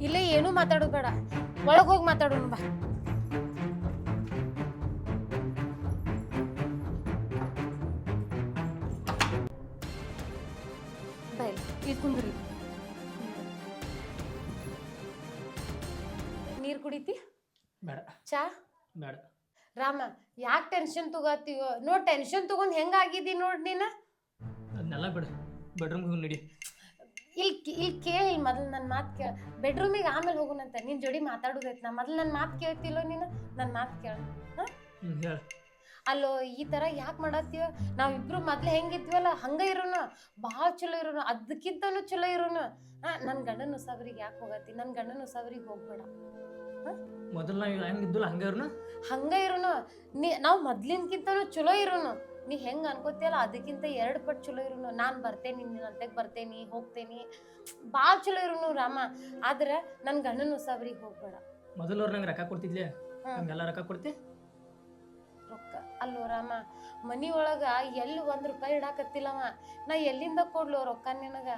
ಇಲ್ಲೇ ಏನು ಮಾತಾಡೋದು ಬೇಡ, ಒಳಗೆ ಹೋಗಿ ಮಾತಾಡೋಣ ಬಾ. ಬಾಯ್ ಇಲ್ಲಿ ಕುಂದ್ರಿ. ನೀರು ಕುಡಿತಿ? ಬೇಡ. ಚಾ? ಬೇಡ. ರಾಮ, ಯಾಕೆ ಟೆನ್ಷನ್ ತಗೋತೀವೋ? ನೋಡ್ ಟೆನ್ಷನ್ ತಗೊಂಡ್ ಹೆಂಗಾಗಿದ್ದಿ ನೋಡ್ ನೀನು. ಅದನ್ನೆಲ್ಲ ಬಿಡು, ಬೆಡ್ರೂಮ್ಗೆ ಹೋಗಿ ನಡಿ. ಇಲ್ಲಿ ಕೇಳಿ, ಮೊದಲು ನನ್ನ ಮಾತು ಕೇಳ. ಬೆಡ್ರೂಮಿಗೆ ಆಮೇಲೆ ಹೋಗೋಣಂತ, ನಿನ್ನ ಜೋಡಿ ಮಾತಾಡೋದೈತೆ. ನಾ ಮೊದಲು ನನ್ನ ಮಾತು ಕೇಳ್ತಿಲ್ಲೋ ನೀನು? ನನ್ನ ಮಾತು ಕೇಳ. ಹೇಳ. ಅಲ್ಲೋ, ಈ ಥರ ಯಾಕೆ ಮಾಡತ್ತೀವ? ನಾವಿಬ್ರು ಮೊದ್ಲು ಹೆಂಗಿದ್ವಲ್ಲ ಹಂಗ ಇರೋನು, ಭಾಳ ಚಲೋ ಇರೋನು, ಅದಕ್ಕಿಂತನೂ ಚಲೋ ಇರೋನು. ನನ್ನ ಗಂಡನ ಉಸಾಬರಿಗೆ ಯಾಕೆ ಹೋಗತ್ತಿ? ನನ್ನ ಗಂಡನ ಉಸಾಬರಿಗೆ ಹೋಗ್ಬೇಡ. ಮೊದಲು ನಾವು ಹೆಂಗಿದ್ವಲ್ಲ ಹಂಗ ಇರೋನು. ನಾವು ಮೊದ್ಲಿನ್ಕಿಂತನೂ ಚಲೋ ಇರೋನು. ನೀ ಹೆಂಗೆ ಅನ್ಕೋತಿಯಲ್ಲ ಅದಕ್ಕಿಂತ 2 ಪಟ್ಟು ಚಲೋ ಇರೋನು. ನಾನು ಬರ್ತೇನೆ, ನಿನ್ನ ಅಂತೆಗೆ ಬರ್ತೇನೆ, ಹೋಗ್ತೇನೆ, ಭಾಳ ಚಲೋ ಇರೋನು ರಾಮ. ಆದ್ರೆ ನನ್ನ ಗಂಡನ ಉಸಾಬರಿಗೆ ಹೋಗ್ಬೇಡ. ಮೊದಲವ್ರು ನಂಗೆ ರೊಕ್ಕ ಕೊಡ್ತಿದ್ಲೆ, ಹಂಗೆಲ್ಲ ರೊಕ್ಕ ಕೊಡ್ತಿ? ರೊಕ್ಕ ಅಲ್ಲೋ ರಾಮ, ಮನಿ ಒಳಗ ಎಲ್ಲಿ 1 ರೂಪಾಯಿ ಇಡಾಕತ್ತಿಲ್ಲವ. ನಾ ಎಲ್ಲಿಂದ ಕೊಡ್ಲೋ ರೊಕ್ಕ ನಿನಗ?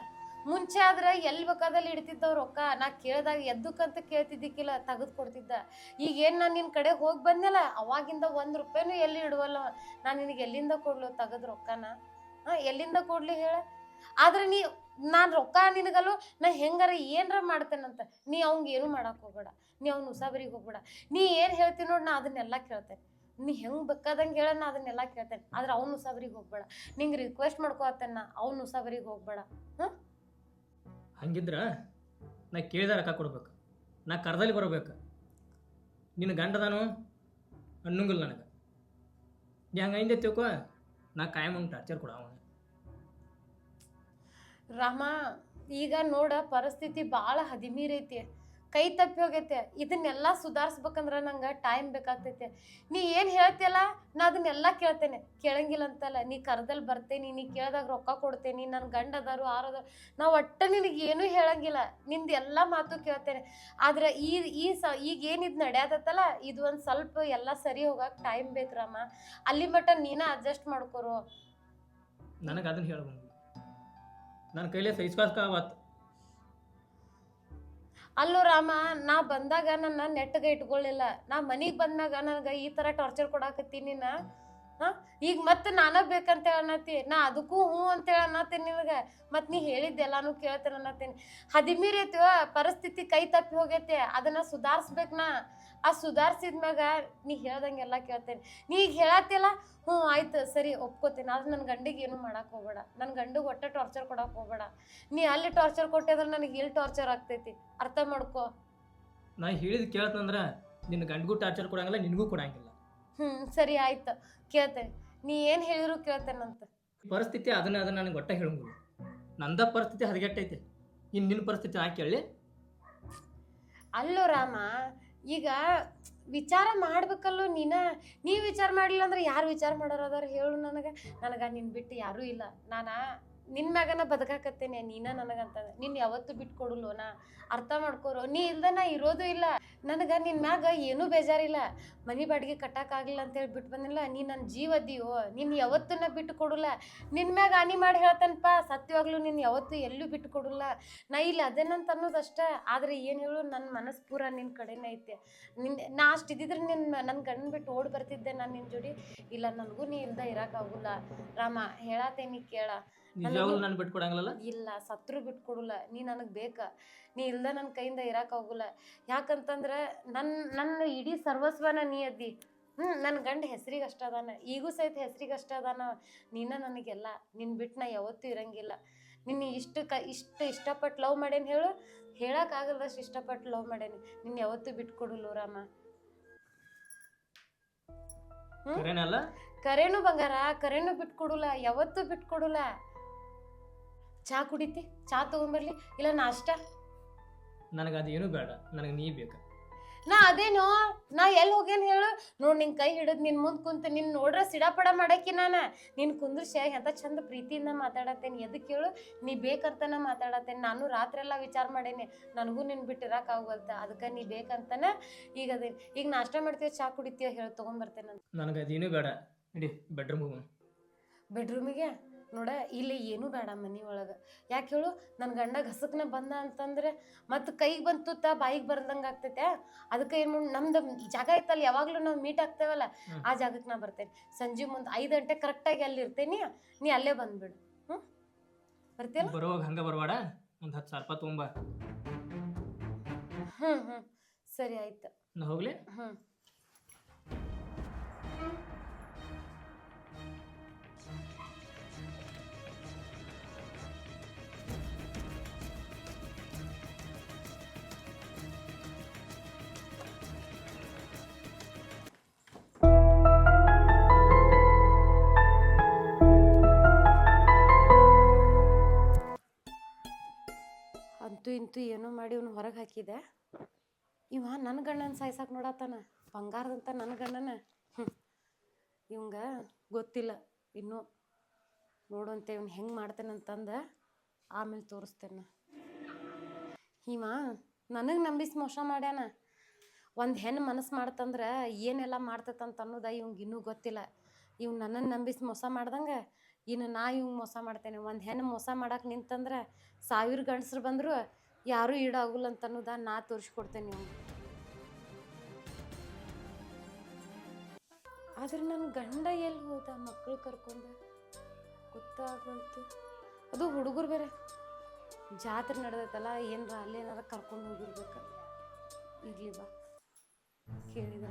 ಮುಂಚೆ ಆದ್ರೆ ಎಲ್ಲಿ ಬೇಕಾದಲ್ಲಿ ಇಡ್ತಿದ್ದವ್ ರೊಕ್ಕ. ನಾ ಕೇಳ್ದಾಗ ಎದ್ದಕ್ಕಂತ ಕೇಳ್ತಿದ್ದಿಕ್ಕಿಲ್ಲ, ತೆಗೆದು ಕೊಡ್ತಿದ್ದ. ಈಗೇನು ನಾನು ನಿನ್ನ ಕಡೆ ಹೋಗಿ ಬಂದೆಲ್ಲ, ಅವಾಗಿಂದ 1 ರೂಪಾಯಿನೂ ಎಲ್ಲಿ ಇಡುವಲ್ಲ. ನಾನು ನಿನಗೆ ಎಲ್ಲಿಂದ ಕೊಡ್ಲು ತೆಗೆದು ರೊಕ್ಕನ? ಎಲ್ಲಿಂದ ಕೊಡ್ಲಿ ಹೇಳ? ಆದ್ರೆ ನಾನು ರೊಕ್ಕ ನಿನಗಲ್ಲೋ, ನಾ ಹೆಂಗಾರ ಏನಾರ ಮಾಡ್ತೇನಂತ. ನೀ ಅವ್ನಿಗೆ ಏನು ಮಾಡಕ್ಕೆ ಹೋಗ್ಬೇಡ, ನೀ ಅವ್ನ ಉಸಾಬರಿಗೆ ಹೋಗ್ಬೇಡ. ನೀ ಏನು ಹೇಳ್ತೀನಿ ನೋಡಿ, ನಾ ಅದನ್ನೆಲ್ಲ ಕೇಳ್ತೇನೆ. ನೀ ಹೆಂಗೆ ಬೇಕಾದಂಗೆ ಹೇಳ, ನಾ ಅದನ್ನೆಲ್ಲ ಕೇಳ್ತೇನೆ. ಆದ್ರೆ ಅವ್ನ ಉಸಾಬರಿಗೆ ಹೋಗ್ಬೇಡ. ನಿಂಗೆ ರಿಕ್ವೆಸ್ಟ್ ಮಾಡ್ಕೊತೇನೆ, ನಾ ಅವ್ನ ಉಸಾಬರಿಗೆ ಹೋಗ್ಬೇಡ. ಹಂಗಿದ್ರ ನಾ ಕೇಳಿದ ರೊಕ್ಕ ಕೊಡ್ಬೇಕು, ನಾ ಕರ್ದಲ್ಲಿ ಬರಬೇಕು. ನಿನ್ನ ಗಂಡದಾನು ಅನ್ನಂಗಿಲ್ಲ ನನಗೆ. ನೀ ಹಂಗೈಂದೆ ತಿಳ್ಕೊ, ನಾ ಕಾಯಂ ಟಾರ್ಚರ್ ಕೊಡ ಅವನು. ರಾಮ, ಈಗ ನೋಡ ಪರಿಸ್ಥಿತಿ ಭಾಳ ಹದಿಮೀರೈತಿ, ಕೈ ತಪ್ಪಿ ಹೋಗೈತೆ. ಇದನ್ನೆಲ್ಲ ಸುಧಾರಿಸ್ಬೇಕಂದ್ರೆ ನಂಗೆ ಟೈಮ್ ಬೇಕಾಗ್ತೈತೆ. ನೀ ಏನು ಹೇಳ್ತಿಯಲ್ಲ, ನಾ ಅದನ್ನೆಲ್ಲ ಕೇಳ್ತೇನೆ, ಕೇಳಂಗಿಲ್ಲ ಅಂತಲ್ಲ. ನೀ ಕರ್ದಲ್ಲಿ ಬರ್ತೇನೆ, ನೀ ಕೇಳ್ದಾಗ ರೊಕ್ಕ ಕೊಡ್ತೇನೆ, ನನ್ನ ಗಂಡ ಅದಾರು ಆರೋದಾರು, ನಾ ಒಟ್ಟು ನಿನಗೆ ಏನೂ ಹೇಳಂಗಿಲ್ಲ. ನಿಂದು ಎಲ್ಲ ಮಾತು ಕೇಳ್ತೇನೆ. ಆದ್ರೆ ಈಗ ಏನಿದು ನಡೆಯತ್ತಲ್ಲ, ಇದು ಒಂದು ಸ್ವಲ್ಪ ಎಲ್ಲ ಸರಿ ಹೋಗಕ್ಕೆ ಟೈಮ್ ಬೇಕು ರಾಮ. ಅಲ್ಲಿ ಮಟ್ಟ ನೀನ ಅಡ್ಜಸ್ಟ್ ಮಾಡ್ಕೊರು. ನನಗೆ ಅದನ್ನ ಹೇಳ್ಬಂದು ನನ್ನ ಕೈಲೇ ಸಹಿಸ್ಕಾವತ್ತು. ಅಲ್ಲೋ ರಾಮ, ನಾ ಬಂದಾಗ ನನ್ನ ನೆಟ್ಟಗೆ ಇಟ್ಕೊಳ್ಳಿಲ್ಲ. ನಾ ಮನೆಗೆ ಬಂದಾಗ ನನಗೆ ಈ ಥರ ಟಾರ್ಚರ್ ಕೊಡಾಕತ್ತೀನಿ ನಾ. ಈಗ ಮತ್ತೆ ನಾನ ಬೇಕಂತ ಅನ್ನತ್ತಿ. ನಾ ಅದಕ್ಕೂ ಹ್ಞೂ ಅಂತೇಳಿ ಅನ್ನತ್ತೀನಿ ನಿನಗೆ. ಮತ್ತು ನೀ ಹೇಳಿದ್ದೆಲ್ಲಾನು ಕೇಳ್ತೇನೆ ಅನ್ನತ್ತೀನಿ. ಹದಿಮೀರೈತಿ ಪರಿಸ್ಥಿತಿ, ಕೈ ತಪ್ಪಿ ಹೋಗೈತೆ. ಅದನ್ನು ಸುಧಾರಿಸ್ಬೇಕು ನಾ. ಆ ಸುಧಾರಿಸಿದ್ಮ್ಯಾಗ ನೀ ಹೇಳ್ದಂಗೆಲ್ಲ ಕೇಳ್ತೇನೆ. ನೀ ಈಗ ಹೇಳತ್ತಿಲ್ಲ, ಹ್ಞೂ ಆಯ್ತು ಸರಿ ಒಪ್ಕೋತೀನಿ. ಆದ್ರೆ ನನ್ನ ಗಂಡಿಗೆ ಏನು ಮಾಡಕ್ಕೆ ಹೋಗ್ಬೇಡ. ನನ್ನ ಗಂಡಿಗೆ ಒಟ್ಟೆ ಟಾರ್ಚರ್ ಕೊಡಕ್ಕೆ ಹೋಗ್ಬೇಡ. ನೀ ಅಲ್ಲಿ ಟಾರ್ಚರ್ ಕೊಟ್ಟೆ ಅಂದ್ರೆ ನನಗೆ ಇಲ್ಲಿ ಟಾರ್ಚರ್ ಆಗ್ತೈತಿ, ಅರ್ಥ ಮಾಡ್ಕೋ. ನಾ ಹೇಳಿದ್ ಕೇಳ್ತಂದ್ರೆ ನಿನ್ನ ಗಂಡಿಗೂ ಟಾರ್ಚರ್ ಕೊಡಂಗಿಲ್ಲ, ನಿನಗೂ ಕೊಡಂಗಿಲ್ಲ. ಸರಿ ಆಯ್ತು, ಕೇಳ್ತೇನೆ. ನೀ ಏನು ಹೇಳಿದ್ರು ಕೇಳ್ತೇನಂತ. ಪರಿಸ್ಥಿತಿ ಅದನ್ನ ನನಗೆ ಒಟ್ಟ ಹೇಳಂಗಿಲ್ಲ. ನಂದ ಪರಿಸ್ಥಿತಿ ಹದಗೆಟ್ಟೈತೆ, ಇನ್ನು ನಿನ್ನ ಪರಿಸ್ಥಿತಿ ನಾ ಕೇಳಿ? ಅಲ್ಲೋ ರಾಮ, ಈಗ ವಿಚಾರ ಮಾಡ್ಬೇಕಲ್ಲೋ ನೀ ವಿಚಾರ ಮಾಡಲಿಲ್ಲ ಅಂದ್ರೆ ಯಾರು ವಿಚಾರ ಮಾಡೋರು ಅದಾರ ಹೇಳು ನನಗೆ. ನಿನ್ನ ಬಿಟ್ಟು ಯಾರೂ ಇಲ್ಲ. ನಾನು ನಿನ್ನ ಮ್ಯಾಗನ ಬದುಕಾಕತ್ತೇನೆ, ನೀನ ನನಗಂತ. ನಿನ್ನ ಯಾವತ್ತೂ ಬಿಟ್ಕೊಡಲ್ಲೋ ನಾ, ಅರ್ಥ ಮಾಡ್ಕೋರು. ನೀ ಇಲ್ದ ನಾ ಇರೋದು ಇಲ್ಲ. ನನಗೆ ನಿನ್ನ ಮ್ಯಾಗ ಏನೂ ಬೇಜಾರಿಲ್ಲ. ಮನೆ ಬಾಡಿಗೆ ಕಟ್ಟಕ್ಕಾಗಲಿಲ್ಲ ಅಂತೇಳಿ ಬಿಟ್ಟು ಬಂದಿಲ್ಲ. ನೀ ನನ್ನ ಜೀವ ಅದೀವೋ, ನಿನ್ನ ಯಾವತ್ತೂ ನಾ ಬಿಟ್ಟು ಕೊಡಲ್ಲ. ನಿನ್ನ ಮ್ಯಾಗ ಹಾನಿ ಮಾಡಿ ಹೇಳ್ತಾನಪ್ಪ, ಸತ್ಯವಾಗ್ಲೂ ನಿನ್ನ ಯಾವತ್ತೂ ಎಲ್ಲೂ ಬಿಟ್ಟು ಕೊಡಲ್ಲ. ನಾ ಇಲ್ಲಿ ಅದೇನಂತ ಅನ್ನೋದಷ್ಟೇ. ಆದರೆ ಏನು ಹೇಳು, ನನ್ನ ಮನಸ್ಸು ಪೂರ ನಿನ್ನ ಕಡೆನೇ ಐತೆ. ನಾ ಅಷ್ಟು ಇದ್ದಿದ್ರೆ ನನ್ನ ಗಂಡನ ಬಿಟ್ಟು ಓಡಿ ಬರ್ತಿದ್ದೆ ನಾನು ನಿನ್ನ ಜೋಡಿ. ಇಲ್ಲ, ನನಗೂ ನೀ ಇಲ್ದ ಇರೋಕ್ಕಾಗಲ್ಲ ರಾಮ. ಹೇಳತ್ತೇನಿ ಕೇಳ. ನಾನು ಬಿಟ್ಕೊಡಂಗಿಲ್ಲ. ಇಲ್ಲ, ಸತ್ರು ಬಿಟ್ಕೊಡಲ್ಲ. ನೀ ನನಗೆ ಬೇಕಾ. ನೀ ಇಲ್ದ ನನ್ನ ಕೈಯಿಂದ ಇರೋಕ್ಕಾಗಲ್ಲ. ಯಾಕಂತಂದ್ರೆ ನನ್ನ ಇಡೀ ಸರ್ವಸ್ವನ ನೀ ಅದ್ದಿ. ನನ್ನ ಗಂಡ ಹೆಸ್ರಿಗೆ ಅಷ್ಟ ಅದಾನ, ಈಗೂ ಸಹಿತ ಹೆಸ್ರಿಗೆ ಅಷ್ಟ ಅದಾನ. ನೀನ ನನಗೆಲ್ಲ. ನಿನ್ನ ಬಿಟ್ಟು ನಾ ಯಾವತ್ತೂ ಇರಂಗಿಲ್ಲ. ನಿನ್ನ ಇಷ್ಟಪಟ್ಟು ಲವ್ ಮಾಡೇನಿ ಹೇಳು, ಹೇಳೋಕ್ಕಾಗಲ್ದಷ್ಟು ಇಷ್ಟಪಟ್ಟು ಲವ್ ಮಾಡೇನಿ. ನಿನ್ನ ಯಾವತ್ತೂ ಬಿಟ್ಕೊಡಲ್ಲ ರಾಮ. ಕರೇನು ಬಂಗಾರ, ಕರೇನು ಬಿಟ್ಕೊಡಲ್ಲ, ಯಾವತ್ತೂ ಬಿಟ್ಕೊಡಲ್ಲ. ಚಾ ಕುಡಿತಿ? ಚಾ ತಗೊಂಬರ್ಲಿ, ಇಲ್ಲ ನಾಷ್ಟ? ನನಗೆ ಅದೇನು ಬೇಡ, ನನಗೆ ನೀ ಬೇಕು. ನಾ ಅದೇನೋ, ನಾ ಎಲ್ಲಿ ಹೋಗೇನು ಹೇಳು ನೋಡಿ. ನಿನ್ನ ಕೈ ಹಿಡಿದು ನಿನ್ನ ಮುಂದೆ ಕುಂತು ನಿನ್ನ ನೋಡ್ರೆ ಸಿಡಾಪಡ ಮಾಡಾಕಿ ನಾನು. ನಿನ್ನ ಕುಂದ್ರಿಸಿ ಎಂತ ಚಂದ ಪ್ರೀತಿಯಿಂದ ಮಾತಾಡತ್ತೇನೆ. ಎದಕ್ಕೆ ಹೇಳು, ನೀ ಬೇಕಂತನ ಮಾತಾಡತ್ತೇನೆ. ನಾನು ರಾತ್ರಿ ಎಲ್ಲ ವಿಚಾರ ಮಾಡೇನಿ, ನನಗೂ ನಿನ್ನ ಬಿಟ್ಟು ಇರೋಕ್ಕಾಗಲ್ತ. ಅದಕ್ಕೆ ನೀ ಬೇಕಂತಾನೆ ಈಗ ಅದೇನು. ಈಗ ನಾಷ್ಟ ಮಾಡ್ತೀವಿ, ಚಾ ಕುಡಿತೀವ ಹೇಳಿ ತೊಗೊಂಬರ್ತೇನೆ. ನನಗೆ ಅದೇನು ಬೇಡ, ಇಡೀ ಬೆಡ್ರೂಮ್ ಹೋಗೋಣ. ಬೆಡ್ರೂಮಿಗೆ ನೋಡ ಇಲ್ಲಿ ಏನೂ ಬೇಡ ಮನೆ ಒಳಗೆ. ಯಾಕೆ ಹೇಳು, ನನ್ನ ಗಂಡ ಹಸಕ್ನ ಬಂದ ಅಂತಂದ್ರೆ ಮತ್ತು ಕೈಗೆ ಬಂತು ಬಾಯಿಗೆ ಬರ್ದಂಗೆ ಆಗ್ತೈತೆ. ಅದಕ್ಕೆ ಏನು ನಮ್ದು ಜಾಗ ಐತಲ್ಲ, ಯಾವಾಗಲೂ ನಾವು ಮೀಟ್ ಆಗ್ತೇವಲ್ಲ ಆ ಜಾಗಕ್ಕೆ ನಾ ಬರ್ತೇನೆ. ಸಂಜೆ ಮುಂದೆ 5 ಗಂಟೆ ಕರೆಕ್ಟಾಗಿ ಅಲ್ಲಿ ಇರ್ತೇನಿ, ನೀ ಅಲ್ಲೇ ಬಂದ್ಬಿಡು. ಬರ್ತೀಯಲ್ಲ? ಬರುವಾಗ ಹಂಗೆ ಬರಬೇಡ, ಒಂದು 10,000 ರೂಪಾಯಿ ತೊಗೊಂಬ. ಸರಿ ಆಯ್ತು. ನಾ ಹೋಗ್ಲಿ? ಅಂತೂ ಇಂತೂ ಏನೋ ಮಾಡಿ ಅವ್ನು ಹೊರಗೆ ಹಾಕಿದೆ. ಇವ ನನ್ನ ಗಂಡನ ಸಾಯ್ಸಕ್ಕೆ ನೋಡತ್ತಾನ, ಬಂಗಾರದಂತ ನನ್ನ ಗಂಡನ. ಇವಂಗ ಗೊತ್ತಿಲ್ಲ ಇನ್ನೂ. ನೋಡುವಂತೆ ಇವ್ನು ಹೆಂಗೆ ಮಾಡ್ತೇನಂತಂದು ಆಮೇಲೆ ತೋರಿಸ್ತೇನೆ. ಇವ ನನಗೆ ನಂಬಿಸಿ ಮೋಸ ಮಾಡ್ಯಾನ. ಒಂದು ಹೆಣ್ಣು ಮನಸ್ಸು ಮಾಡ್ತಂದ್ರೆ ಏನೆಲ್ಲ ಮಾಡ್ತೈತಂತ ಅನ್ನೋದು ಇವಂಗೆ ಇನ್ನೂ ಗೊತ್ತಿಲ್ಲ. ಇವ್ನು ನನ್ನನ್ನು ನಂಬಿಸಿ ಮೋಸ ಮಾಡ್ದಂಗೆ ಇನ್ನು ನಾ ಇವಂಗೆ ಮೋಸ ಮಾಡ್ತೇನೆ. ಒಂದು ಹೆಣ್ಣು ಮೋಸ ಮಾಡಕ್ಕೆ ನಿಂತಂದ್ರೆ 1000 ಗಂಡಸ್ರು ಬಂದರೂ ಯಾರೂ ಈಡಾಗಲ್ಲ ಅಂತ ಅನ್ನೋದ ನಾ ತೋರಿಸ್ಕೊಡ್ತೇನೆ ಇವ್ನು. ಆದ್ರೆ ನನ್ನ ಗಂಡ ಎಲ್ಲಿ ಹೋದ ಮಕ್ಕಳು ಕರ್ಕೊಂಡು ಗೊತ್ತಾಗಂತು. ಅದು ಹುಡುಗರು ಬೇರೆ ಜಾತ್ರೆ ನಡೆದೈತಲ್ಲ, ಏನರ ಅಲ್ಲೇನಾರ ಕರ್ಕೊಂಡು ಹೋಗಿರ್ಬೇಕು. ಇರ್ಲಿ ಬಾ, ಕೇಳಿದ್ರ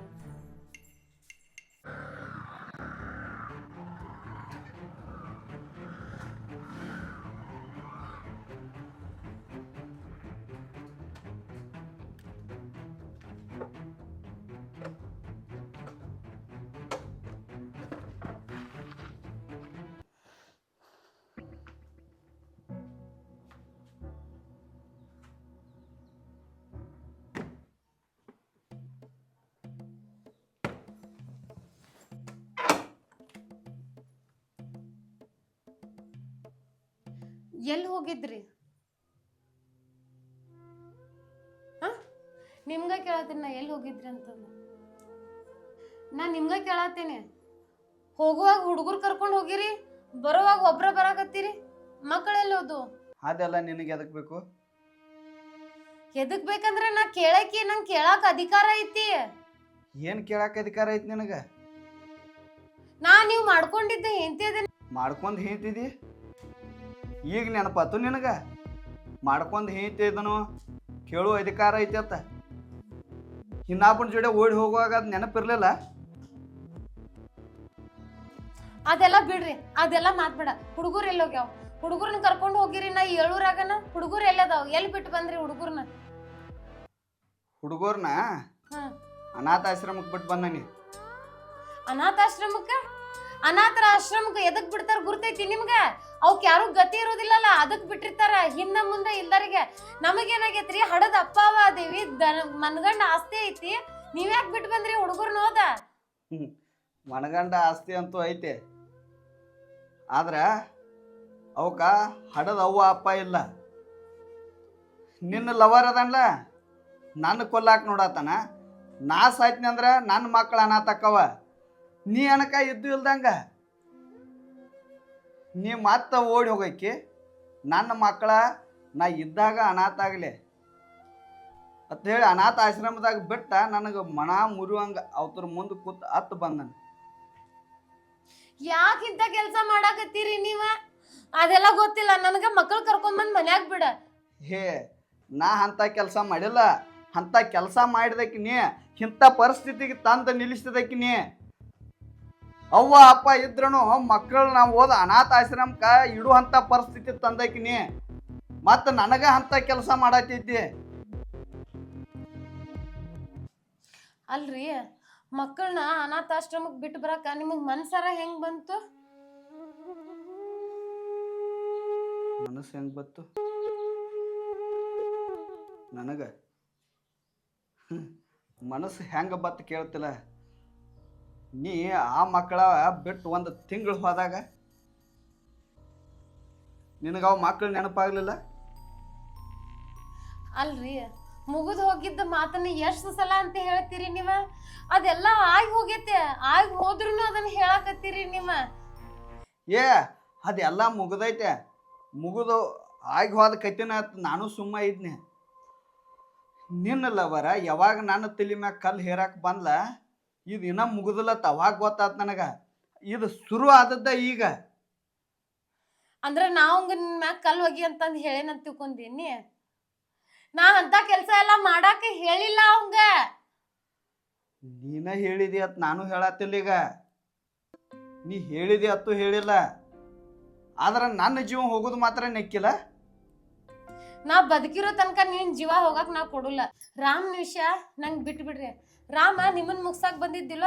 ಎಲ್ಲಿ ಹೋಗಿದ್ರಿ? ನಿಮ್ಗೆ ಕೇಳತ್ತೀನಿ ನಾ ಎಲ್ಲಿ ಹೋಗಿದ್ರಿ ಅಂತಂದು. ನಾ ನಿಮ್ಗೆ ಕೇಳತ್ತೀನಿ, ಹೋಗುವಾಗ ಹುಡುಗರು ಕರ್ಕೊಂಡು ಹೋಗಿರಿ, ಬರುವಾಗ ಒಬ್ರ ಬರಾಕತ್ತೀರಿ, ಮಕ್ಕಳೆಲ್ಲ ಹೋದು? ಅದೆಲ್ಲ ನಿನಗೆ ಎದಕ್ ಬೇಕು? ಎದಕ್ ಬೇಕಂದ್ರೆ ನಾ ಕೇಳಕ್ಕೆ ನಂಗೆ ಕೇಳಾಕ ಅಧಿಕಾರ ಐತಿ. ಏನ್ ಕೇಳಾಕ ಅಧಿಕಾರ ಐತಿ ನಿನಗ? ನಾ ನೀವು ಮಾಡ್ಕೊಂಡಿದ್ದೆ ಹೆಂಡತಿ ಮಾಡ್ಕೊಂಡ್ ಹೇಳ್ತಿದಿ? ಈಗ ನೆನಪಾತು ನಿನಗ? ಮಾಡ್ಕೊಂಡ್ ಹೇಳ್ತಿದ್ದನು ಕೇಳೋ ಅಧಿಕಾರ ಐತಿ ಅತ್ತ. ಇನ್ನೊಬ್ಬನ ಜೋಡಿ ಓಡಿ ಹೋಗುವಾಗ ಅದು ನೆನಪಿರ್ಲಿಲ್ಲ? ಅದೆಲ್ಲ ಬಿಡ್ರಿ, ಅದೆಲ್ಲ ಮಾತ್ಬೇಡ. ಹುಡುಗರು ಎಲ್ಲಿ ಹೋಗ್ಯಾವ? ಹುಡುಗರ್ನ ಕರ್ಕೊಂಡು ಹೋಗಿರಿ. ನಾ 7 ಹುಡುಗರು ಎಲ್ಲದಾವ್? ಎಲ್ಲಿ ಬಿಟ್ಟು ಬಂದ್ರಿ ಹುಡುಗರ್ನ? ಹುಡುಗರ್ನ ಅನಾಥಾಶ್ರಮಕ್ಕೆ ಬಿಟ್ಟು ಬಂದನಿ. ಅನಾಥಾಶ್ರಮಕ್ಕ? ಅನಾಥರ ಆಶ್ರಮಕ್ಕೆ ಎದಕ್ ಬಿಡ್ತಾರ ಗುರ್ತೈತಿ ನಿಮ್ಗ? ಅವಕ್ ಯಾರು ಗತಿ ಇರೋದಿಲ್ಲಲ್ಲ, ಅದಕ್ ಬಿಟ್ಟಿರ್ತಾರ ಹಿಂದ ಮುಂದೆ ಇಲ್ದರಿಗೆ. ನಮಗೇನಾಗೈತ್ರಿ, ಹಡದ ಅಪ್ಪ ಅವ ಅದೇವಿ, ಮನ್ಗಂಡ ಆಸ್ತಿ ಐತಿ, ನೀವ್ಯಾಕ್ ಬಿಟ್ಟು ಬಂದ್ರಿ ಹುಡುಗರ್ನ? ಹೋದ ಮನಗಂಡ ಆಸ್ತಿ ಅಂತೂ ಐತೆ, ಆದ್ರ ಅವಕ್ಕ ಹಡದ ಅವ್ವ ಅಪ್ಪ ಇಲ್ಲ. ನಿನ್ನ ಲವರ್ ಅದನ್ಲ, ನನ್ನ ಕೊಲ್ಲಾಕ್ ನೋಡತಾನ. ನಾ ಸಾಯ್ತೀನಿ ಅಂದ್ರ ನನ್ನ ಮಕ್ಕಳ ಅನಾಥಕ್ಕವ. ನೀ ಅನಕ ಇದ್ದು ಇಲ್ದಂಗ ನೀ ಮತ್ತ ಓಡಿ ಹೋಗಕ್ಕೆ ನನ್ನ ಮಕ್ಕಳ ನಾ ಇದ್ದಾಗ ಅನಾಥ ಆಗಲಿ ಅಂತ ಹೇಳಿ ಅನಾಥ ಆಶ್ರಮದಾಗ ಬಿಟ್ಟ ನನಗೆ ಮನ ಮುರಿವಂಗ ಅವ್ರ ಮುಂದೆ ಕೂತ್ ಅತ್ತು ಬಂದನ. ಯಾಕಿಂತ ಕೆಲ್ಸ ಮಾಡಾಕತ್ತೀರಿ ನೀವ? ಅದೆಲ್ಲ ಗೊತ್ತಿಲ್ಲ ನನಗ. ಮಕ್ಕಳು ಕರ್ಕೊಂಡ್ಬಂದ್ ಮನ್ಯಾಗ ಬಿಡ. ಹೇ, ನಾ ಅಂತ ಕೆಲಸ ಮಾಡಿಲ್ಲ. ಅಂತ ಕೆಲಸ ಮಾಡಿದಕ್ಕೆ ನೀ ಇಂಥ ಪರಿಸ್ಥಿತಿಗೆ ತಂದು ನಿಲ್ಲಿಸಿದಕ್ಕೆ ನೀ. ಅವ್ವ ಅಪ್ಪ ಇದ್ರೂ ಮಕ್ಕಳು ನಾವು ಹೋದ ಅನಾಥ ಆಶ್ರಮಕ್ಕೆ ಇಡುವಂಥ ಪರಿಸ್ಥಿತಿ ತಂದಕ್ಕೆ ನೀ. ಮತ್ತು ನನಗ ಅಂತ ಕೆಲಸ ಮಾಡತ್ತಿದ್ದಿ. ಅಲ್ರಿ, ಮಕ್ಕಳನ್ನ ಅನಾಥಾಶ್ರಮಕ್ಕೆ ಬಿಟ್ಟು ಬರಕ ನಿಮಗ್ ಮನ್ಸರ ಹೆಂಗ್ ಬಂತು? ಮನಸ್ಸು ಹೆಂಗ್ ಬಂತು ನನಗ? ಮನಸ್ಸು ಹೆಂಗ ಬತ್ತು ಕೇಳ್ತಿಲ್ಲ. ನೀ ಆ ಮಕ್ಕಳ ಬಿಟ್ಟು 1 ತಿಂಗಳು ಹೋದಾಗ ನಿನಗ ಅವ್ ಮಕ್ಕಳು ನೆನಪಾಗ್ಲಿಲ್ಲ? ಅಲ್ರಿ, ಮುಗಿದು ಹೋಗಿದ್ದ ಮಾತನ್ನ ಎಷ್ಟು ಸಲ ಅಂತ ಹೇಳ್ತೀರಿ ನೀವ? ಅದೆಲ್ಲ ಆಗಿ ಹೋಗೈತೆ. ಆಗಿ ಹೋದ್ರೂ ಅದನ್ನ ಹೇಳಾಕತ್ತೀರಿ ನೀವ. ಏ ಅದೆಲ್ಲ ಮುಗ್ದೈತೆ, ಮುಗಿದು ಆಗಿ ಹೋದ ಕತ್ತಿನ ನಾನು ಸುಮ್ಮ ಇದ್ನೆ. ನಿನ್ನ ಲವರ ಯಾವಾಗ ನನ್ನ ತಲೆ ಮ್ಯಾಗ ಕಲ್ಲು ಹೇರಕ್ಕೆ ಬಂದ್ಲ, ಇದು ಇನ್ನೂ ಮುಗಿದಿಲ್ಲತ್ತ ಅವಾಗ ಗೊತ್ತಾತ್ ನನಗೆ. ಇದು ಶುರು ಆದದ್ದ ಈಗ. ಅಂದ್ರೆ ನಾವು ನಿನ್ ಮ್ಯಾಗ ಕಲ್ ಹೋಗಿ ಅಂತಂದು ಹೇಳೇನಂತ ತಿಳ್ಕೊಂಡೀನಿ. ನಾ ಅಂತ ಕೆಲಸ ಎಲ್ಲ ಮಾಡಾಕ ಹೇಳಿಲ್ಲ ಅವಂಗ. ನೀನ ಹೇಳಿದಿ ಅತ್ ನಾನು ಹೇಳತ್ತಿಲ್ಲ ಈಗ. ನೀ ಹೇಳಿದಿ ಅತ್ತು ಹೇಳಿಲ್ಲ, ಆದ್ರೆ ನನ್ನ ಜೀವ ಹೋಗೋದು ಮಾತ್ರ ನೆಕ್ಕಿಲ್ಲ. ನಾ ಬದುಕಿರೋ ತನಕ ನಿನ್ ಜೀವ ಹೋಗಕ್ ನಾ ಕೊಡಲ್ಲ. ರಾಮ್ ವಿಷಯ ನಂಗೆ ಬಿಟ್ಟು ಬಿಡ್ರಿ. ರಾಮ ನಿಮ್ಮನ್ ಮುಗ್ಸಾಕ್ ಬಂದಿದ್ದಿಲ್ಲ,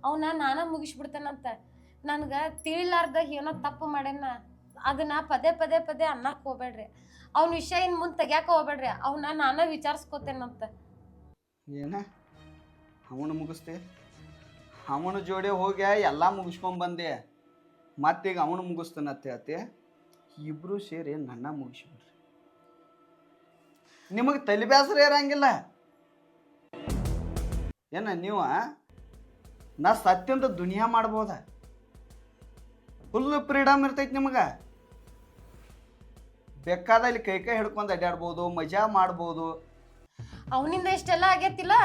ಅವನ ನಾನ ಮುಗಿಸ್ಬಿಡ್ತೇನಂತ. ನನ್ಗೆ ತಿಳಿಲಾರ್ದ ಏನೋ ತಪ್ಪು ಮಾಡೇನ, ಅದನ್ನ ಪದೇ ಪದೇ ಪದೇ ಅನ್ನಕ್ ಹೋಗ್ಬೇಡ್ರಿ. ಅವ್ನ ವಿಷಯ ಇನ್ ಮುಂದೆ ತೆಗ್ಯಾಕ ಹೋಗ್ಬೇಡ್ರಿ. ಅವನ ನಾನ ವಿಚಾರಿಸ್ಕೋತೇನಂತ. ಏನ ಅವನು ಮುಗಿಸ್ತೆ? ಅವನ ಜೋಡಿ ಹೋಗಿ ಎಲ್ಲ ಮುಗಿಸ್ಕೊಂಡ್ ಬಂದೆ, ಮತ್ತೀಗ ಅವನು ಮುಗಿಸ್ತಾನತ್ತೆ ಅತ್ತೆ. ಇಬ್ರು ಸೇರಿ ನನ್ನ ಮುಗಿಸ್ಬಿಡ್ರಿ. ನಿಮಗೆ ತಲೆ ಬೇಸರ ಇರಂಗಿಲ್ಲ ಏನ? ನೀವು ನಾ ಸತ್ಯಂತ ದುನಿಯಾ ಮಾಡ್ಬೋದ? ಫುಲ್ ಫ್ರೀಡಮ್ ಇರ್ತೈತಿ ನಿಮಗೆ. ಬೇಕಾದಲ್ಲಿ ಕೈ ಕೈ ಹಿಡ್ಕೊಂಡು ಅಡ್ಡಾಡ್ಬೋದು, ಮಜಾ ಮಾಡ್ಬೋದು. ಅವನಿಂದ ಇಷ್ಟೆಲ್ಲ ಆಗೇತಿಲ್ಲ,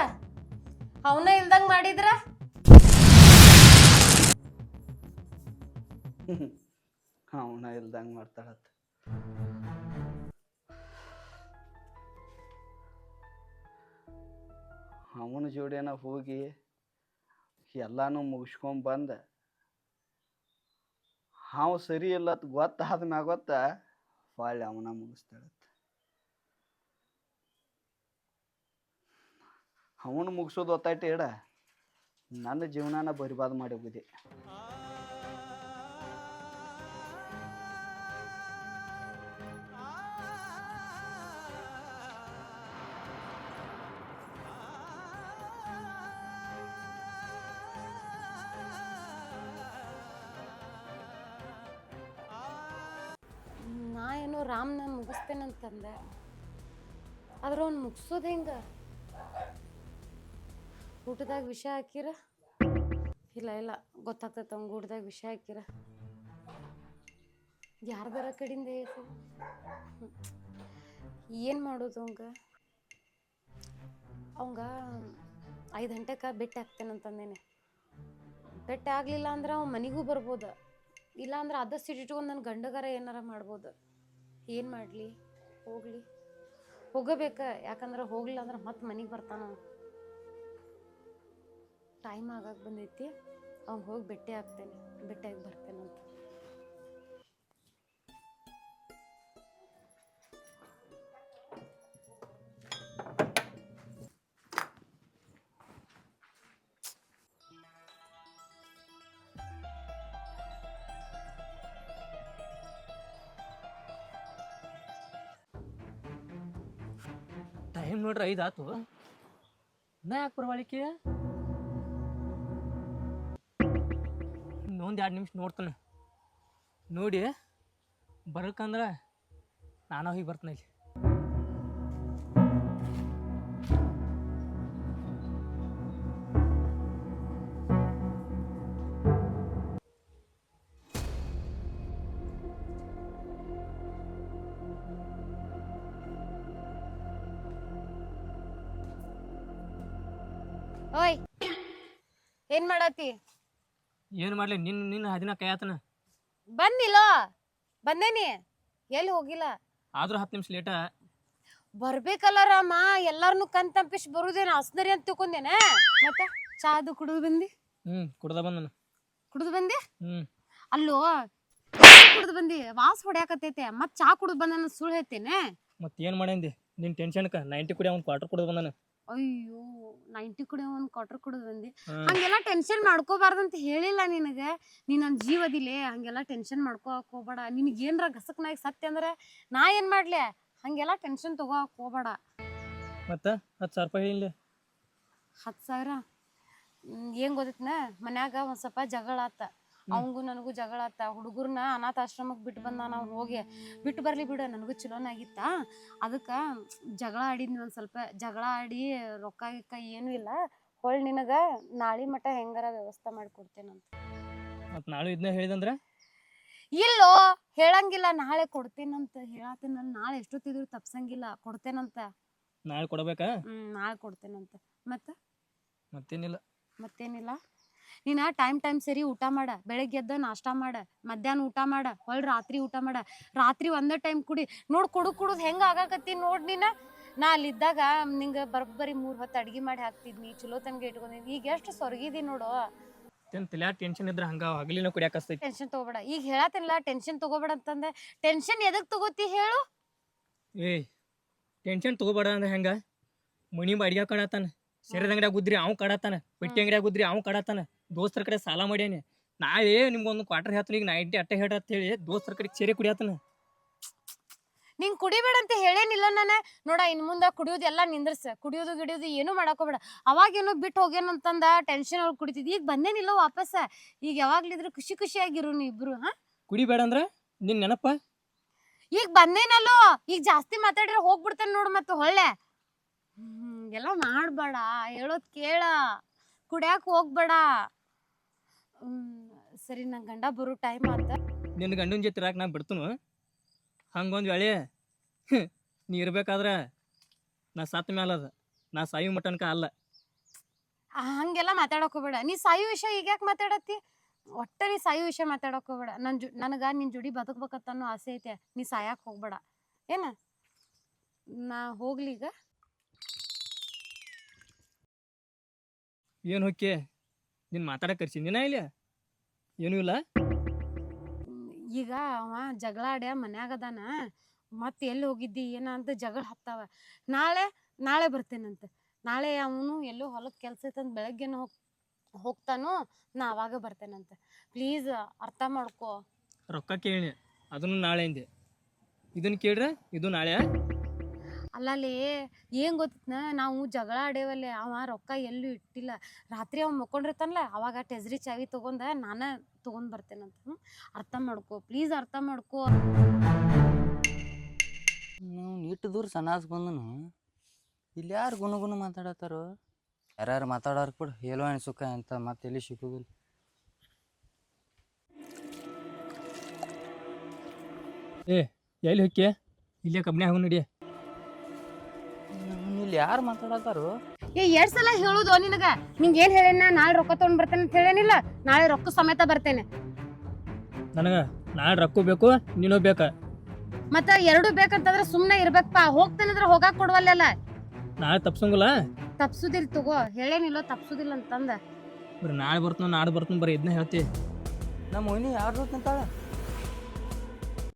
ಅವನ ಇಲ್ದಂಗ್ ಮಾಡಿದ್ರ ಅವನ ಇಲ್ದಂಗೆ ಮಾಡ್ತಾಳತ್ತ. ಅವನ ಜೋಡಿನ ಹೋಗಿ ಎಲ್ಲಾನು ಮುಗಿಸ್ಕೊಂಡ್ ಬಂದ, ಹಾವು ಸರಿ ಇಲ್ಲತ್ ಗೊತ್ತಾದ ಮ್ಯಾಗ ಗೊತ್ತ ಹೊಳ್ಳಿ ಅವನ ಮುಗಿಸ್ತಾಳತ್ತ. ಅವನು ಮುಗಿಸೋದು ಒತ್ತಾಯ್ತು ಹೇಳ, ನನ್ನ ಜೀವನಾನ ಬರಿಬಾದ್ ಮಾಡಿ ಹೋಗಿದೆ. ನಾ ಏನೋ ರಾಮ್ನ ಮುಗಿಸ್ತೇನಂತಂದೆ, ಆದ್ರೆ ಅವ್ನು ಮುಗಿಸೋದು ಹೆಂಗ? ಊಟದಾಗ ವಿಷ ಹಾಕಿರ? ಇಲ್ಲ ಇಲ್ಲ, ಗೊತ್ತಾಗ್ತೈತೆ ಅವ್ನ ಊಟದಾಗ ವಿಷ ಹಾಕಿರ. ಯಾರ್ದಾರ ಕಡೆಯಿಂದ ಏನು ಮಾಡೋದು ಅವಂಗ? 5 ಗಂಟೆಗೆ ಭೇಟಿ ಆಗ್ತೇನಂತಂದೇನೆ. ಭೇಟಿ ಆಗಲಿಲ್ಲ ಅಂದ್ರೆ ಅವ್ನ ಮನೆಗೂ ಬರ್ಬೋದು, ಇಲ್ಲಾಂದ್ರೆ ಅದ ಸಿಟ್ಟಿಟ್ಕೊಂಡು ನನ್ನ ಗಂಡಗಾರ ಏನಾರ ಮಾಡ್ಬೋದು. ಏನು ಮಾಡಲಿ? ಹೋಗಬೇಕು. ಯಾಕಂದ್ರೆ ಹೋಗ್ಲಿಲ್ಲ ಅಂದ್ರೆ ಮತ್ತೆ ಮನೆಗೆ ಬರ್ತಾನ. ಟೈಮ್ ಆಗಕ್ಕೆ ಬಂದೈತಿ, ಅವ್ನು ಹೋಗಿ ಭೇಟಿಯಾಗಿ ಬರ್ತೇನಂತ. ಟೈಮ್ ನೋಡ್ರಿ 5 ಆತು, ನಾ ಯಾಕೆ ಬರವಾಳಿಕೆ? ಇನ್ನೊಂದು 2 ನಿಮಿಷ ನೋಡ್ತಾನೆ. ನೋಡಿ ಬರಕಂದ್ರೆ ನಾನು ಹೋಗಿ ಬರ್ತಾನೆ ಇಲ್ಲಿ. ಓಯ್, ಏನ್ ಮಾಡತ್ತಿ? ಏನು ಮಾಡಲಿ? ನಿನ್ನ ಹದಿನ ಕೈಯಾತನ ಬಂದಿಲ್ಲೋ? ಬಂದೇನಿ, ಎಲ್ಲಿ ಹೋಗಿಲ್ಲ. ಆದ್ರೂ 10 ನಿಮಿಷ ಲೇಟ. ಬರ್ಬೇಕಲ್ಲ ರಾಮ, ಎಲ್ಲಾರನು ಕಣ್ ತಂಪಿಸಿ ಬರುದೇನ ಅಸ್ನರಿ ಅಂತ ತಿಳ್ಕೊಂಡೇನ. ಮತ್ತೆ ಚಾ ಅದು ಕುಡಿದು ಬಂದಿ? ಕುಡ್ದ ಬಂದನು. ಕುಡಿದು ಬಂದಿ? ಹ್ಮ್. ಅಲ್ಲೋ ಕುಡಿದು ಬಂದಿ, ವಾಸ ಹೊಡ್ಯಾಕತ್ತೈತೆ. ಮತ್ ಚಾ ಕುಡಿದು ಬಂದ ಸುಳ್ಳು ಹೇಳ್ತೇನೆ. ಮತ್ತೆ ಏನು ಮಾಡಂದಿ? ನಿನ್ನ ಟೆನ್ಷನ್ಕ 90 ಕುಡಿ ಅವ್ನು ಕ್ವಾರ್ಟರ್ ಕುಡಿದು ಬಂದಾನ. ಅಯ್ಯೋ, 90 ಕುಡಿ ಒಂದ್ ಕ್ವಾರ್ಟರ್ ಕುಡಿದು ಬಂದಿ. ಹಂಗೆಲ್ಲ ಟೆನ್ಷನ್ ಮಾಡ್ಕೋಬಾರ್ದಂತ ಹೇಳಿಲ್ಲ ನಿನಗೆ? ನೀ ನನ್ನ ಜೀವದಿಲೆ, ಹಂಗೆಲ್ಲ ಟೆನ್ಷನ್ ಮಾಡ್ಕೋಕ್ ಹೋಗ್ಬೇಡ. ನಿನಗೇನ್ರ ಗಸಕ್ನಾಗ ಸತ್ಯ ಅಂದ್ರೆ ನಾ ಏನ್ ಮಾಡ್ಲಿ? ಹಂಗೆಲ್ಲ ಟೆನ್ಷನ್ ತಗೋಕ್ ಹೋಗ್ಬೇಡ. ಮತ್ತೆ 10,000 ರೂಪಾಯಿ ಇಲ್ಲ? 10,000 ಏನ್ ಗೊತ್ತೈತ್ನ, ಮನ್ಯಾಗ ಒಂದ್ ಸ್ವಲ್ಪ ಜಗಳ ಆತ. ಅವಂಗೂ ನನಗೂ ಜಗಳ ಆತ. ಹುಡುಗರ್ನ ಅನಾಥಾಶ್ರಮಕ್ಕೆ ಬಿಟ್ಟು ಬಂದ. ನಾವು ಹೋಗಿ ಬಿಟ್ಟು ಬರ್ಲಿ ಬಿಡು, ನನಗೂ ಚಲೋನಾಗಿತ್ತ. ಅದಕ್ಕೆ ಜಗಳ ಆಡಿದ್ನಿ. ಒಂದು ಸ್ವಲ್ಪ ಜಗಳ ಆಡಿ ರೊಕ್ಕ ಗಿಕ್ಕ ಏನೂ ಇಲ್ಲ. ಹೊಳ್ ನಿನಗೆ ನಾಳೆ ಮಟ್ಟ ಹೆಂಗಾರ ವ್ಯವಸ್ಥೆ ಮಾಡಿಕೊಡ್ತೇನಂತ. ಮತ್ತು ನಾಳೆ ಇದನ್ನ ಹೇಳಿದಂದ್ರೆ ಇಲ್ಲೋ ಹೇಳಂಗಿಲ್ಲ, ನಾಳೆ ಕೊಡ್ತೇನಂತ ಹೇಳತ್ತೇನ, ನಾಳೆ ಎಷ್ಟೊತ್ತಿದ್ರು ತಪ್ಸಂಗಿಲ್ಲ, ಕೊಡ್ತೇನಂತ. ನಾಳೆ ಕೊಡ್ಬೇಕಾ? ನಾಳೆ ಕೊಡ್ತೇನಂತ. ಮತ್ತೇನಿಲ್ಲ. ಮತ್ತೇನಿಲ್ಲ. ನೀನ ಟೈಮ್ ಸರಿ ಊಟ ಮಾಡ, ಬೆಳಗ್ಗೆ ಎದ್ದ ನಾಷ್ಟ ಮಾಡ, ಮಧ್ಯಾಹ್ನ ಊಟ ಮಾಡ, ಹೊಳ್ ರಾತ್ರಿ ಊಟ ಮಾಡ, ರಾತ್ರಿ ಒಂದೇ ಟೈಮ್ ಕುಡಿ. ನೋಡ್ ಕುಡುದ್ ಹೆಂಗ ಆಗಾಕತ್ತಿ ನೋಡ್ ನೀನ. ನಾ ಅಲ್ಲಿದ್ದಾಗ ನಿಂಗ ಬರೋಬ್ಬರಿ 3 ಹೊತ್ತು ಅಡ್ಗಿ ಮಾಡಿ ಹಾಕ್ತಿದ್ನಿ, ಚಲೋ ತನಗೆ ಇಟ್ಕೊಂಡಿದ್ನಿ. ಈಗ ಎಷ್ಟು ಸೊರ್ಗಿದಿ ನೋಡು. ತಲ್ಯಾಗ ಟೆನ್ಷನ್ ಇದ್ರ ಹಂಗ ಹಗಲಿನ ಕುಡಿಯಾಕಸ್ತೈತಿ. ಟೆನ್ಷನ್ ತಗೋಬೇಡ. ಈಗ ಹೇಳತ್ತಿಲ್ಲ ಟೆನ್ಷನ್ ತಗೋಬೇಡ ಅಂತಂದೆ. ಟೆನ್ಷನ್ ಎದಕ್ ತಗೋತಿ ಹೇಳು? ಟೆನ್ಷನ್ ತಗೋಬೇಡ ಅಂದ್ರೆ ಹೆಂಗ? ಮನಿ ಬಾಡಿಗೆ ಕಡತಾನ, ಶರೀರದ ಅಂಗಡಿಯಾಗ ಗುದ್ರಿ ಅವ್ ಕಡತಾನ, ಪೆಟ್ಟಿ ಅಂಗಡಿಯಾಗ ಗುದ್ರಿ ಅವ್ ಕಡತಾನ, ದೋಸ್ತರ ಕಡೆ ಸಾಲ ಮಾಡ್ಯಾನೆ. ನಾಳೆ ನಿಮ್ಗೊಂದು ಕ್ವಾರ್ಟರ್ ಹೇಳ್ತಾನ, ಈಗ ನೈಂಟಿ ಅಟ್ಟೆ ಹೇಳ ಅಂತ ಹೇಳಿ ದೋಸ್ತರ ಕಡೆ ಸೇರಿ ಕುಡಿಯತಾನ. ನಿಂಗ್ ಕುಡಿಬೇಡ ಅಂತ ಹೇಳೇನಿಲ್ಲ ನಾನು. ನೋಡ, ಇನ್ ಮುಂದ ಕುಡಿಯೋದೆಲ್ಲ ನಿಂದ್ರಸ. ಕುಡಿಯೋದು ಗಿಡಿಯೋದು ಏನು ಮಾಡಾಕೋಬೇಡ. ಅವಾಗೇನೋ ಬಿಟ್ಟು ಹೋಗ್ಯಾನಂತಂದ ಟೆನ್ಷನ್ ಒಳಗೆ ಕುಡಿತಿದ್ದಿ. ಈಗ ಬಂದೇನಿಲ್ಲ ವಾಪಸ್. ಈಗ ಯಾವಾಗ್ಲಿದ್ರು ಖುಷಿಯಾಗಿರು ನೀ ಇಬ್ರು. ಕುಡಿಬೇಡ ಅಂದ್ರ ನಿನ್ ನೆನಪ. ಈಗ ಬಂದೇನಲ್ಲೋ, ಈಗ ಜಾಸ್ತಿ ಮಾತಾಡಿದ್ರೆ ಹೋಗ್ಬಿಡ್ತೇನೆ ನೋಡು ಮತ್ತೆ ಹೊಳ್ಳೆ. ಎಲ್ಲ ಮಾಡ್ಬೇಡ, ಹೇಳೋದ್ ಕೇಳ, ಕುಡಿಯಾಕ ಹೋಗ್ಬೇಡ. ಸರಿ, ನಂಗೆ ಗಂಡ ಬರೋ ಟೈಮ್ ಆತ. ನಿನ್ನ ಗಂಡನ ಜೊತೆ ಇರಾಕ ನಾ ಬಿಡ್ತನು. ಹಂಗೊಂದು ವೇಳೆ ನೀ ಇರ್ಬೇಕಾದ್ರ ನಾ ಸತ್ತ ಮ್ಯಾಲ ಅದ, ನಾ ಸಾಯು ಮಟನ್ಕ ಅಲ್ಲ. ಹಂಗೆಲ್ಲ ಮಾತಾಡಕ್ ಹೋಗ್ಬೇಡ. ನೀ ಸಾಯು ವಿಷಯ ಈಗ ಯಾಕೆ ಮಾತಾಡತ್ತಿ? ಒಟ್ಟ ನೀ ಸಾಯು ವಿಷಯ ಮಾತಾಡಕ್ ಹೋಗ್ಬೇಡ. ನನಗ ನಿನ್ ಜೋಡಿ ಬದುಕ್ಬೇಕನ್ನೋ ಆಸೆ ಐತೆ. ನೀ ಸಾಯಕ್ ಹೋಗ್ಬೇಡ ಏನ. ನಾ ಹೋಗ್ಲಿ ಈಗ. ಏನು ಹೊಕ್ಕೆ ನೀನು ಮಾತಾಡಕ್ಕೆ ಕರ್ಸಿದ್ದೀನ ಇಲ್ಲಿ? ಏನೂ ಇಲ್ಲ. ಈಗ ಅವ ಜಗಳ ಆಡ್ಯ ಮನ್ಯಾಗದಾನ. ಮತ್ತೆ ಎಲ್ಲಿ ಹೋಗಿದ್ದಿ ಏನ ಅಂತ ಜಗಳ ಹತ್ತಾವ. ನಾಳೆ ಬರ್ತೇನಂತ. ನಾಳೆ ಅವನು ಎಲ್ಲೋ ಹೊಲಕ್ಕೆ ಕೆಲಸ ಐತಂತ ಬೆಳಗ್ಗೆನ ಹೋಗ್ತಾನು. ನಾ ಅವಾಗ ಬರ್ತೇನಂತ. ಪ್ಲೀಸ್ ಅರ್ಥ ಮಾಡ್ಕೋ. ರೊಕ್ಕ ಕೇಳಿ ಅದನ್ನು ನಾಳೆ ಹಿಂದೆ, ಇದನ್ನು ಕೇಳ್ರೆ ಇದು ನಾಳೆ. ಅಲ್ಲಲ್ಲಿ ಏನ್ ಗೊತ್ತಿತ್ನ, ನಾವು ಜಗಳ ಆಡೇವಲ್ಲೇ. ಅವ ರೊಕ್ಕ ಎಲ್ಲೂ ಇಟ್ಟಿಲ್ಲ. ರಾತ್ರಿ ಅವ್ ಮಕ್ಕೊಂಡಿರ್ತಾನಲ್ಲ, ಅವಾಗ ಟೆಜ್ರಿ ಚಾವಿ ತಗೊಂಡ ನಾನ ತಗೊಂಡ್ ಬರ್ತೇನಂತ. ಅರ್ಥ ಮಾಡ್ಕೋ ಪ್ಲೀಸ್, ಅರ್ಥ ಮಾಡ್ಕೋ. ನಾವು ನೀಟ್ ದೂರ ಸನಾಸ್ ಬಂದನು. ಇಲ್ಲಿ ಯಾರು ಗುಣ ಮಾತಾಡತ್ತಾರೋ? ಯಾರು ಮಾತಾಡೋರು ಕೂಡ ಹೇಳೋ ಸುಖ ಅಂತ ಮತ್ತೆ ಎಲ್ಲಿ ಸಿಕ್ಕುದಿಲ್ಲ. ಎಲ್ಲಿ ಹೊಕ್ಕೆ? ಇಲ್ಲೇ ಕಬ್ಬಿನ ಹೋಗಿ ನಡಿಯ. ಇಲ್ಲಿ ಯಾರು ಮಾತಾಡತ್ತಾರೋ? ಎರಡ್ ಸಲ ಹೇಳುದು ನಿನಗ. ನಿಂಗೆ ಏನ್ ಹೇಳೇನ? ನಾಳೆ ರೊಕ್ಕ ತಗೊಂಡ್ ಬರ್ತೇನೆ ಅಂತ ಹೇಳೇನಿಲ್ಲ? ನಾಳೆ ರೊಕ್ಕ ಸಮೇತ ಬರ್ತೇನೆ. ನನಗ ನಾಳೆ ರೊಕ್ಕ ಬೇಕು, ನೀನು ಬೇಕ. ಮತ್ತ ಎರಡು ಬೇಕಂತಂದ್ರ ಸುಮ್ನೆ ಇರ್ಬೇಕಪ್ಪ. ಹೋಗ್ತೇನಂದ್ರ ಹೋಗಾಕ್ ಕೊಡ್ವಲ್ಲ. ನಾಳೆ ತಪ್ಸಂಗಿಲ್ಲ. ತಪ್ಸುದಿಲ್ ತಗೋ, ಹೇಳೇನಿಲ್ಲ ತಪ್ಸುದಿಲ್ಲ ಅಂತಂದ. ಬರೀ ನಾಳೆ ಬರ್ತನ ಬರೀ ಇದನ್ನ ಹೇಳ್ತಿ. ನಮ್ಮ ಮೊಯ್ನಿ ಯಾರು ನಿಂತಾಳ?